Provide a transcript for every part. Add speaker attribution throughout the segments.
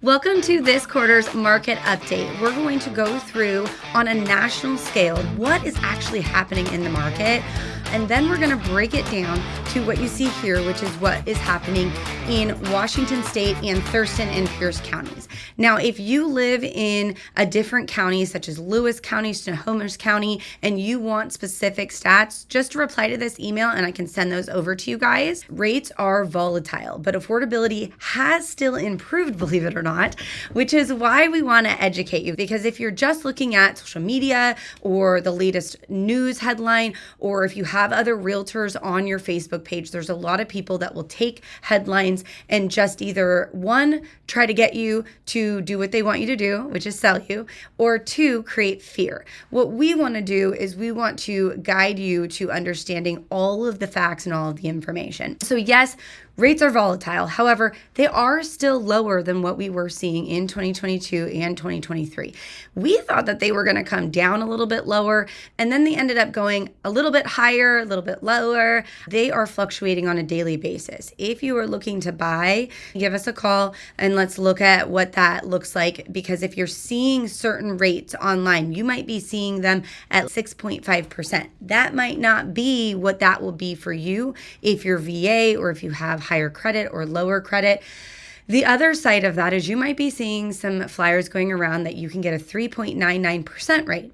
Speaker 1: Welcome to this quarter's market update. We're going to go through on a national scale what is actually happening in the market, and then we're going to break it down to what you see here, which is what is happening in Washington State and Thurston and Pierce counties. Now, if you live in a different county, such as Lewis County, Snohomish County, and you want specific stats, just reply to this email and I can send those over to you guys. Rates are volatile, but affordability has still improved, believe it or not, which is why we want to educate you. Because if you're just looking at social media or the latest news headline, or if you have other realtors on your Facebook page, there's a lot of people that will take headlines and just either one, try to get you to do what they want you to do, which is sell you, or two, create fear. What we want to do is we want to guide you to understanding all of the facts and all of the information. So yes, rates are volatile. However, they are still lower than what we were seeing in 2022 and 2023. We thought that they were going to come down a little bit lower, and then they ended up going a little bit higher, a little bit lower. They are fluctuating on a daily basis. If you are looking to buy, give us a call and let's look at what that looks like, because if you're seeing certain rates online, you might be seeing them at 6.5%. That might not be what that will be for you if you're VA or if you have higher credit or lower credit. The other side of that is you might be seeing some flyers going around that you can get a 3.99% rate.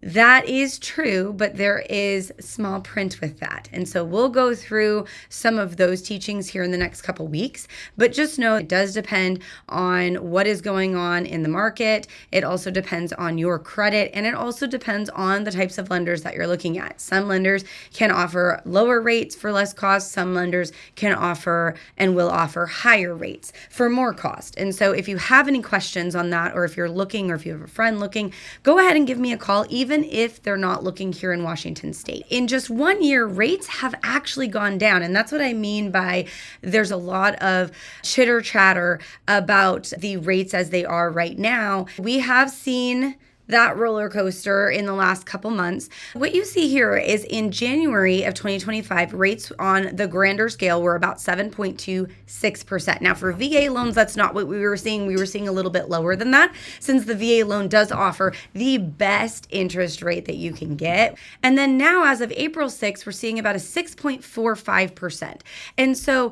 Speaker 1: That is true, but there is small print with that. And so we'll go through some of those teachings here in the next couple weeks, but just know it does depend on what is going on in the market. It also depends on your credit, and it also depends on the types of lenders that you're looking at. Some lenders can offer lower rates for less cost. Some lenders can offer and will offer higher rates for more cost. And so if you have any questions on that, or if you're looking, or if you have a friend looking, go ahead and give me a call, even if they're not looking here in Washington State. In just 1 year, rates have actually gone down. And that's what I mean by there's a lot of chitter chatter about the rates as they are right now. We have seen that roller coaster in the last couple months. What you see here is in January of 2025, rates on the grander scale were about 7.26%. Now for VA loans, that's not what we were seeing. We were seeing a little bit lower than that, since the VA loan does offer the best interest rate that you can get. And then now as of April 6th, we're seeing about a 6.45%. And so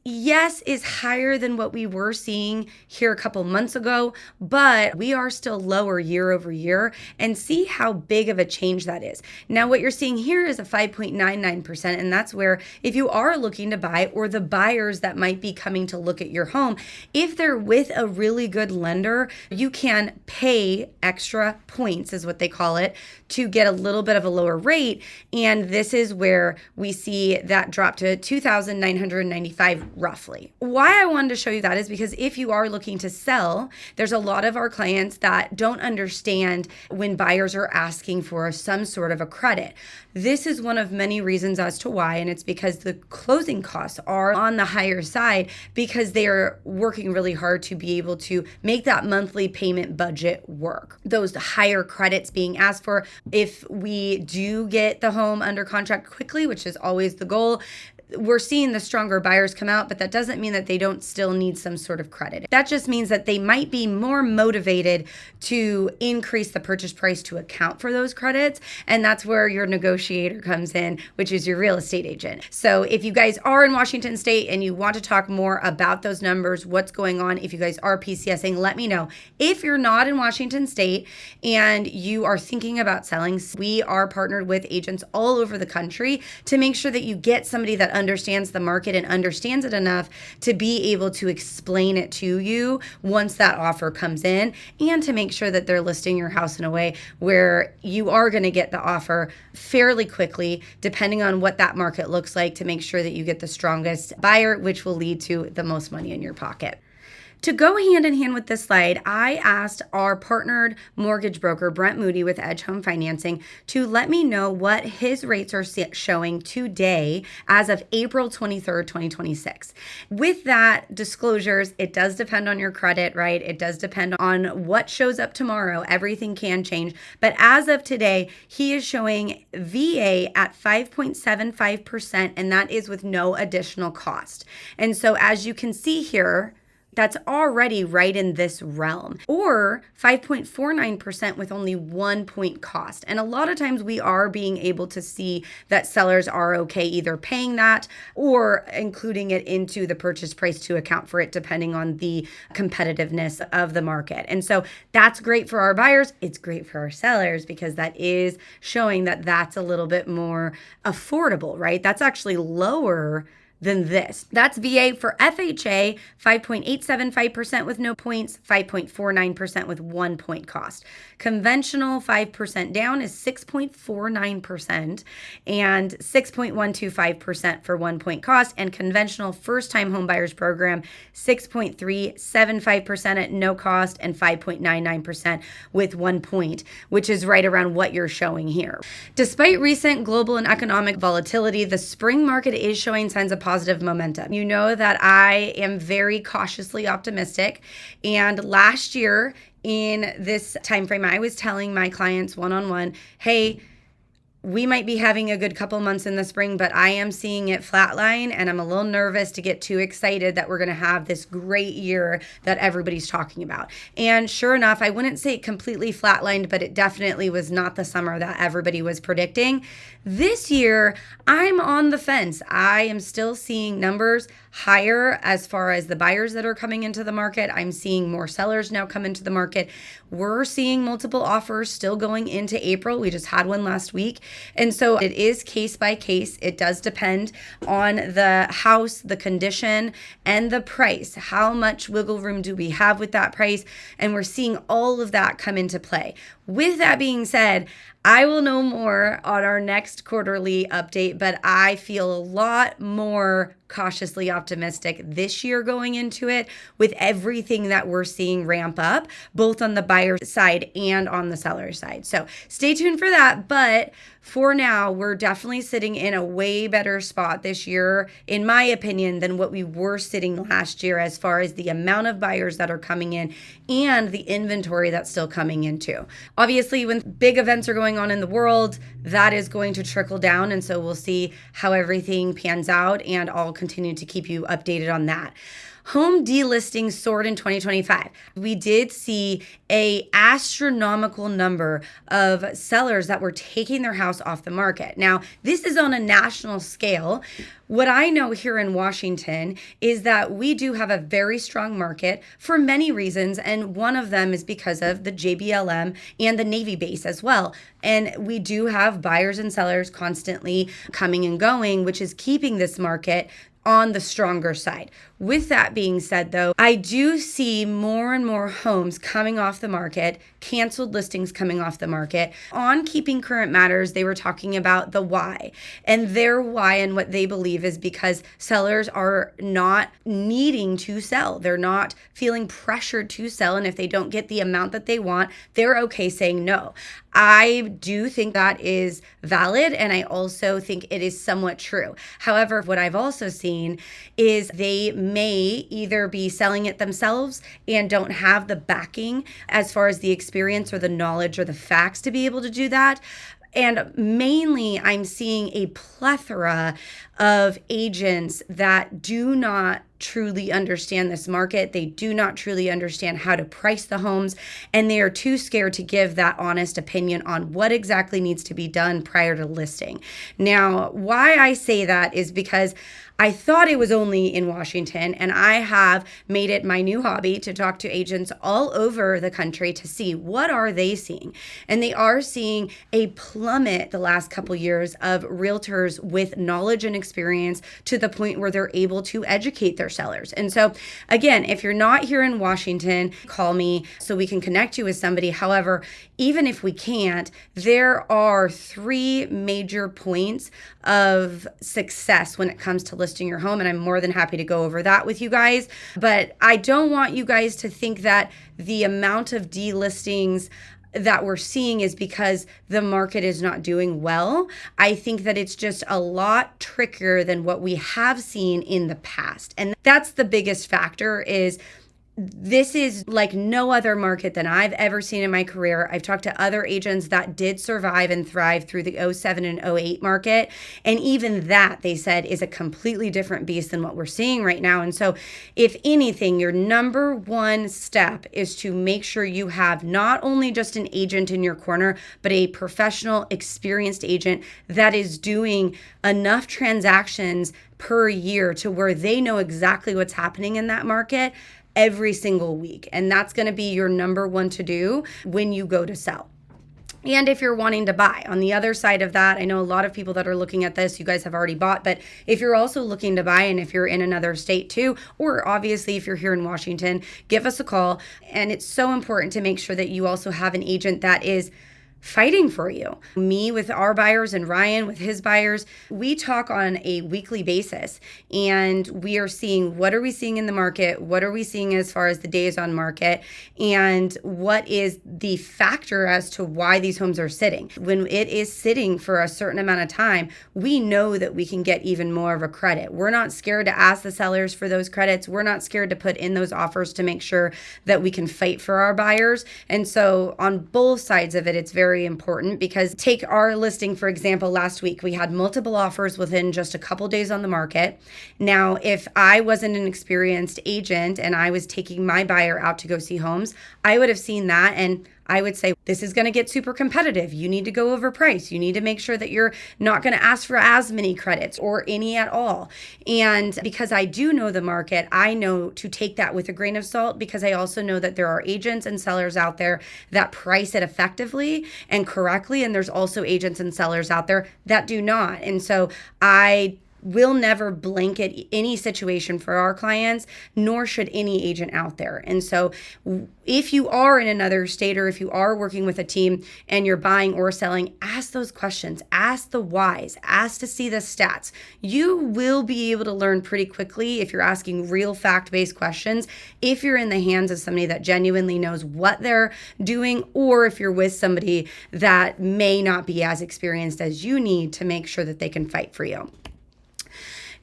Speaker 1: yes, is higher than what we were seeing here a couple months ago, but we are still lower year over year, and see how big of a change that is. Now, what you're seeing here is a 5.99%, and that's where if you are looking to buy, or the buyers that might be coming to look at your home, if they're with a really good lender, you can pay extra points, is what they call it, to get a little bit of a lower rate. And this is where we see that drop to $2,995 roughly. Why I wanted to show you that is because if you are looking to sell, there's a lot of our clients that don't understand when buyers are asking for some sort of a credit. This is one of many reasons as to why, and it's because the closing costs are on the higher side, because they are working really hard to be able to make that monthly payment budget work. Those higher credits being asked for, if we do get the home under contract quickly, which is always the goal, we're seeing the stronger buyers come out, but that doesn't mean that they don't still need some sort of credit. That just means that they might be more motivated to increase the purchase price to account for those credits. And that's where your negotiator comes in, which is your real estate agent. So if you guys are in Washington State and you want to talk more about those numbers, what's going on, if you guys are PCSing, let me know. If you're not in Washington State and you are thinking about selling, we are partnered with agents all over the country to make sure that you get somebody that understands the market and understands it enough to be able to explain it to you once that offer comes in, and to make sure that they're listing your house in a way where you are going to get the offer fairly quickly, depending on what that market looks like, to make sure that you get the strongest buyer, which will lead to the most money in your pocket. To go hand in hand with this slide, I asked our partnered mortgage broker, Brent Moody with Edge Home Financing, to let me know what his rates are showing today as of April 23rd, 2026. With that disclosures, it does depend on your credit, right? It does depend on what shows up tomorrow. Everything can change. But as of today, he is showing VA at 5.75%, and that is with no additional cost. And so as you can see here, that's already right in this realm, or 5.49% with only 1 point cost. And a lot of times we are being able to see that sellers are okay either paying that or including it into the purchase price to account for it, depending on the competitiveness of the market. And so that's great for our buyers. It's great for our sellers because that is showing that that's a little bit more affordable, right? That's actually lower than this. That's VA. For FHA, 5.875% with no points, 5.49% with 1 point cost. Conventional 5% down is 6.49% and 6.125% for 1 point cost. And conventional first-time home buyers program, 6.375% at no cost and 5.99% with 1 point, which is right around what you're showing here. Despite recent global and economic volatility, the spring market is showing signs of positive momentum. You know that I am very cautiously optimistic, and last year in this time frame, I was telling my clients one-on-one, hey, we might be having a good couple months in the spring, but I am seeing it flatline, and I'm a little nervous to get too excited that we're going to have this great year that everybody's talking about. And sure enough, I wouldn't say it completely flatlined, but it definitely was not the summer that everybody was predicting. This year, I'm on the fence. I am still seeing numbers higher as far as the buyers that are coming into the market. I'm seeing more sellers now come into the market. We're seeing multiple offers still going into April. We just had one last week. And so it is case by case. It does depend on the house, the condition, and the price. How much wiggle room do we have with that price? And we're seeing all of that come into play. With that being said, I will know more on our next quarterly update, but I feel a lot more cautiously optimistic this year going into it with everything that we're seeing ramp up, both on the buyer side and on the seller side. So stay tuned for that. But for now, we're definitely sitting in a way better spot this year, in my opinion, than what we were sitting last year as far as the amount of buyers that are coming in and the inventory that's still coming in too. Obviously, when big events are going on in the world, that is going to trickle down. And so we'll see how everything pans out, and I'll continue to keep you updated on that. Home delistings soared in 2025. We did see an astronomical number of sellers that were taking their house off the market. Now, this is on a national scale. What I know here in Washington is that we do have a very strong market for many reasons, and one of them is because of the JBLM and the Navy base as well. And we do have buyers and sellers constantly coming and going, which is keeping this market on the stronger side. With that being said, though, I do see more and more homes coming off the market, canceled listings coming off the market. On Keeping Current Matters, they were talking about the why. And their why and what they believe is because sellers are not needing to sell. They're not feeling pressured to sell. And if they don't get the amount that they want, they're okay saying no. I do think that is valid, and I also think it is somewhat true. However, what I've also seen is they may either be selling it themselves and don't have the backing as far as the experience or the knowledge or the facts to be able to do that. And mainly, I'm seeing a plethora of agents that do not truly understand this market. They do not truly understand how to price the homes, and they are too scared to give that honest opinion on what exactly needs to be done prior to listing. Now, why I say that is because I thought it was only in Washington, and I have made it my new hobby to talk to agents all over the country to see what are they seeing. And they are seeing a plummet the last couple years of realtors with knowledge and experience to the point where they're able to educate their sellers. And so again, if you're not here in Washington, call me so we can connect you with somebody. However, even if we can't, there are 3 major points of success when it comes to listing your home, and I'm more than happy to go over that with you guys. But I don't want you guys to think that the amount of delistings that we're seeing is because the market is not doing well. I think that it's just a lot trickier than what we have seen in the past. And that's the biggest factor is This is like no other market than I've ever seen in my career. I've talked to other agents that did survive and thrive through the '07 and '08 market. And even that, they said, is a completely different beast than what we're seeing right now. And so, if anything, your number one step is to make sure you have not only just an agent in your corner, but a professional, experienced agent that is doing enough transactions per year to where they know exactly what's happening in that market every single week. And that's going to be your number one to do when you go to sell. And if you're wanting to buy, on the other side of that, I know a lot of people that are looking at this, you guys have already bought, but if you're also looking to buy and if you're in another state too, or obviously if you're here in Washington, give us a call. And it's so important to make sure that you also have an agent that is fighting for you. Me with our buyers and Ryan with his buyers, we talk on a weekly basis, and we are seeing, what are we seeing in the market? What are we seeing as far as the days on market? And what is the factor as to why these homes are sitting? When it is sitting for a certain amount of time, we know that we can get even more of a credit. We're not scared to ask the sellers for those credits. We're not scared to put in those offers to make sure that we can fight for our buyers. And so on both sides of it, it's very important, because take our listing, for example, last week, we had multiple offers within just a couple days on the market. Now, if I wasn't an experienced agent and I was taking my buyer out to go see homes, I would have seen that and I would say, this is going to get super competitive. You need to go over price. You need to make sure that you're not going to ask for as many credits or any at all. And because I do know the market, I know to take that with a grain of salt, because I also know that there are agents and sellers out there that price it effectively and correctly. And there's also agents and sellers out there that do not. And so I will never blanket any situation for our clients, nor should any agent out there. And so if you are in another state, or if you are working with a team and you're buying or selling, ask those questions, ask the whys, ask to see the stats. You will be able to learn pretty quickly if you're asking real fact-based questions, if you're in the hands of somebody that genuinely knows what they're doing, or if you're with somebody that may not be as experienced as you need to make sure that they can fight for you.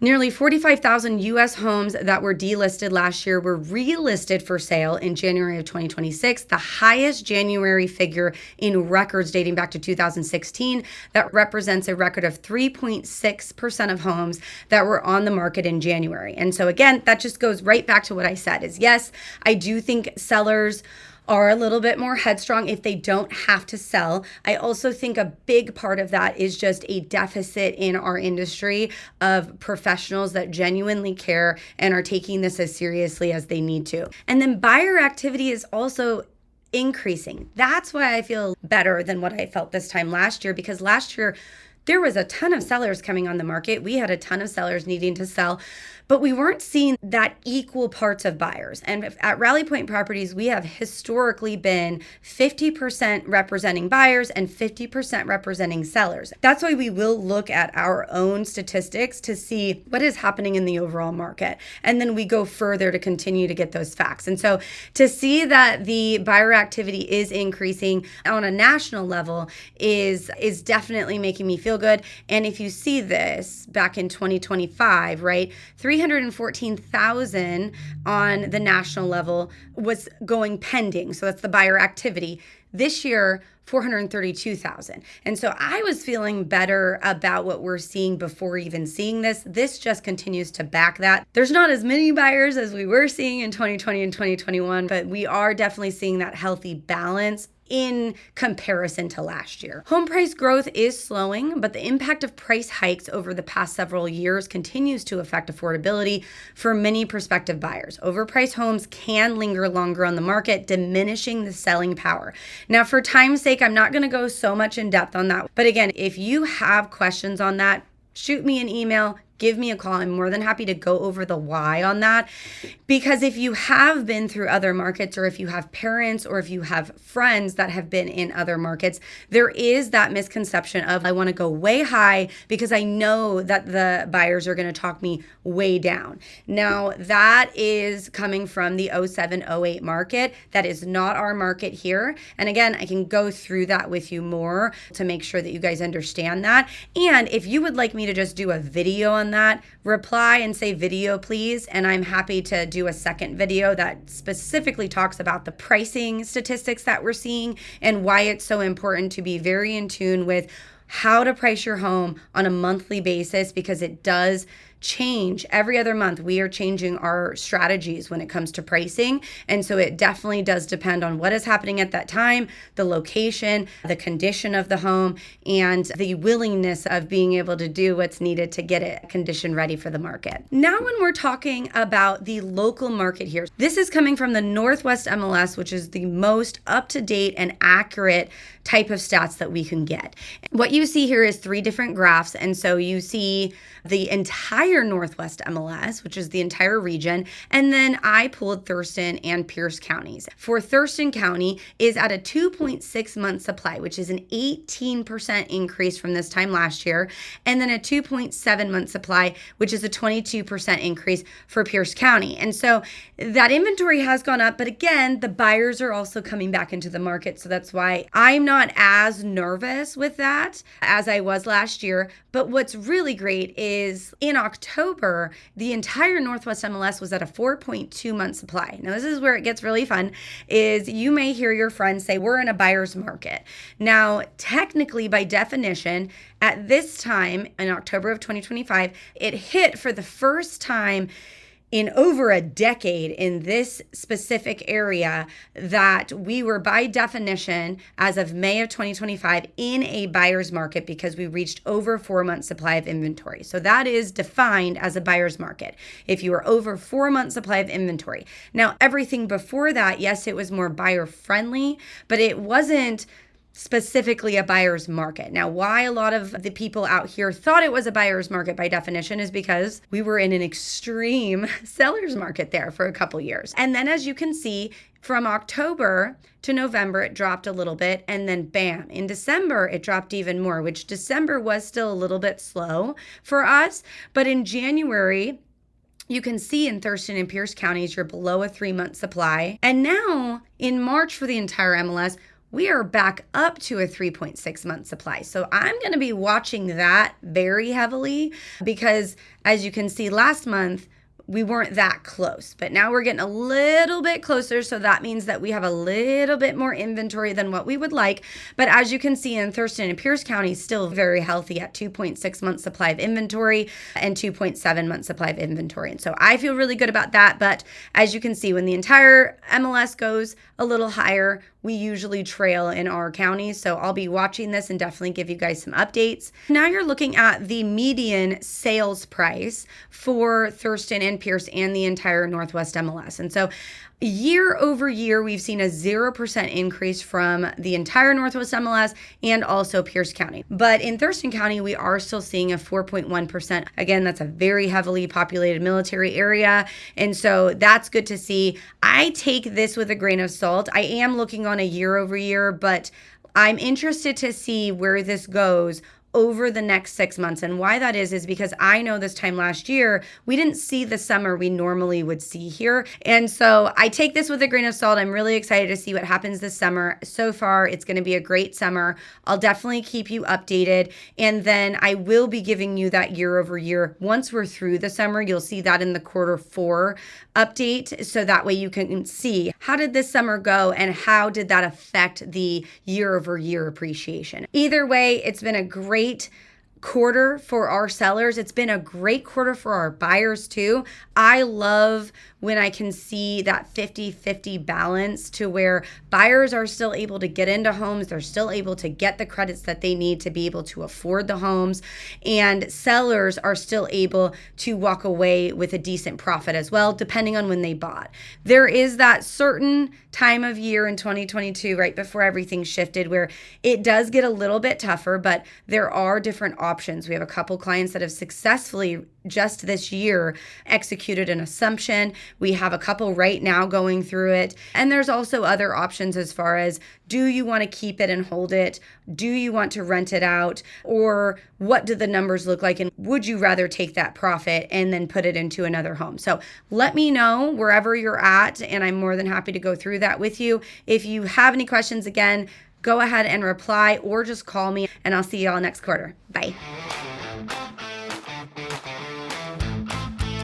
Speaker 1: Nearly 45,000 U.S. homes that were delisted last year were relisted for sale in January of 2026, the highest January figure in records dating back to 2016. That represents a record of 3.6% of homes that were on the market in January. And so again, that just goes right back to what I said is, yes, I do think sellers are a little bit more headstrong if they don't have to sell. I also think a big part of that is just a deficit in our industry of professionals that genuinely care and are taking this as seriously as they need to. And then buyer activity is also increasing. That's why I feel better than what I felt this time last year, because last year there was a ton of sellers coming on the market. We had a ton of sellers needing to sell, but we weren't seeing that equal parts of buyers. And at Rally Point Properties, we have historically been 50% representing buyers and 50% representing sellers. That's why we will look at our own statistics to see what is happening in the overall market. And then we go further to continue to get those facts. And so to see that the buyer activity is increasing on a national level is definitely making me feel good. And if you see this back in 2025, right, 314,000 on the national level was going pending. So that's the buyer activity. This year, 432,000. And so I was feeling better about what we're seeing before even seeing this. This just continues to back that. There's not as many buyers as we were seeing in 2020 and 2021, but we are definitely seeing that healthy balance in comparison to last year. Home price growth is slowing, but the impact of price hikes over the past several years continues to affect affordability for many prospective buyers. Overpriced homes can linger longer on the market, diminishing the selling power. Now, for time's sake, I'm not going to go so much in depth on that. But again, if you have questions on that, shoot me an email. Give me a call. I'm more than happy to go over the why on that. Because if you have been through other markets, or if you have parents, or if you have friends that have been in other markets, there is that misconception of, I want to go way high because I know that the buyers are going to talk me way down. Now, that is coming from the '07, '08 market. That is not our market here. And again, I can go through that with you more to make sure that you guys understand that. And if you would like me to just do a video on on that, reply and say video, please. And I'm happy to do a second video that specifically talks about the pricing statistics that we're seeing and why it's so important to be very in tune with how to price your home on a monthly basis, because it does change every other month. We are changing our strategies when it comes to pricing. And so it definitely does depend on what is happening at that time, the location, the condition of the home, and the willingness of being able to do what's needed to get it condition ready for the market. Now, when we're talking about the local market here, this is coming from the Northwest MLS, which is the most up-to-date and accurate type of stats that we can get. What you see here is 3 different graphs. And so you see the entire Northwest MLS, which is the entire region. And then I pulled Thurston and Pierce counties. For Thurston County is at a 2.6 month supply, which is an 18% increase from this time last year. And then a 2.7 month supply, which is a 22% increase for Pierce County. And so that inventory has gone up, but again, the buyers are also coming back into the market. So that's why I'm not as nervous with that as I was last year. But what's really great is in October, the entire Northwest MLS was at a 4.2 month supply. Now, this is where it gets really fun, is you may hear your friends say, we're in a buyer's market. Now, technically, by definition, at this time in October of 2025, it hit for the first time in over a decade in this specific area that we were, by definition, as of May of 2025, in a buyer's market because we reached over 4 months supply of inventory. So that is defined as a buyer's market if you are over 4 months supply of inventory. Now, everything before that, yes, it was more buyer friendly, but it wasn't specifically a buyer's market. Now, why a lot of the people out here thought it was a buyer's market by definition is because we were in an extreme seller's market there for a couple years. And then, as you can see, from October to November, it dropped a little bit, and then bam, in December, it dropped even more, which December was still a little bit slow for us. But in January, you can see in Thurston and Pierce counties, you're below a 3 month supply. And now in March for the entire MLS, we are back up to a 3.6 month supply. So I'm going to be watching that very heavily because, as you can see, last month, we weren't that close, but now we're getting a little bit closer. So that means that we have a little bit more inventory than what we would like. But as you can see in Thurston and Pierce County, still very healthy at 2.6 months supply of inventory and 2.7 months supply of inventory. And so I feel really good about that. But as you can see, when the entire MLS goes a little higher, we usually trail in our counties. So I'll be watching this and definitely give you guys some updates. Now you're looking at the median sales price for Thurston and Pierce and the entire Northwest MLS. And so year over year, we've seen a 0% increase from the entire Northwest MLS and also Pierce County. But in Thurston County, we are still seeing a 4.1%. Again, that's a very heavily populated military area. And so that's good to see. I take this with a grain of salt. I am looking on a year over year, but I'm interested to see where this goes over the next 6 months. And why that is because I know this time last year, we didn't see the summer we normally would see here. And so I take this with a grain of salt. I'm really excited to see what happens this summer. So far, it's going to be a great summer. I'll definitely keep you updated. And then I will be giving you that year over year. Once we're through the summer, you'll see that in the Q4 update. So that way you can see how did this summer go and how did that affect the year over year appreciation. Either way, it's been a great quarter for our sellers. It's been a great quarter for our buyers too. I love when I can see that 50-50 balance to where buyers are still able to get into homes. They're still able to get the credits that they need to be able to afford the homes. And sellers are still able to walk away with a decent profit as well, depending on when they bought. There is that certain time of year in 2022, right before everything shifted, where it does get a little bit tougher, but there are different options. We have a couple clients that have successfully just this year executed an assumption. We have a couple right now going through it. And there's also other options as far as, do you want to keep it and hold it? Do you want to rent it out? Or what do the numbers look like? And would you rather take that profit and then put it into another home? So let me know wherever you're at, and I'm more than happy to go through that with you. If you have any questions, again, go ahead and reply or just call me, and I'll see you all next quarter. Bye.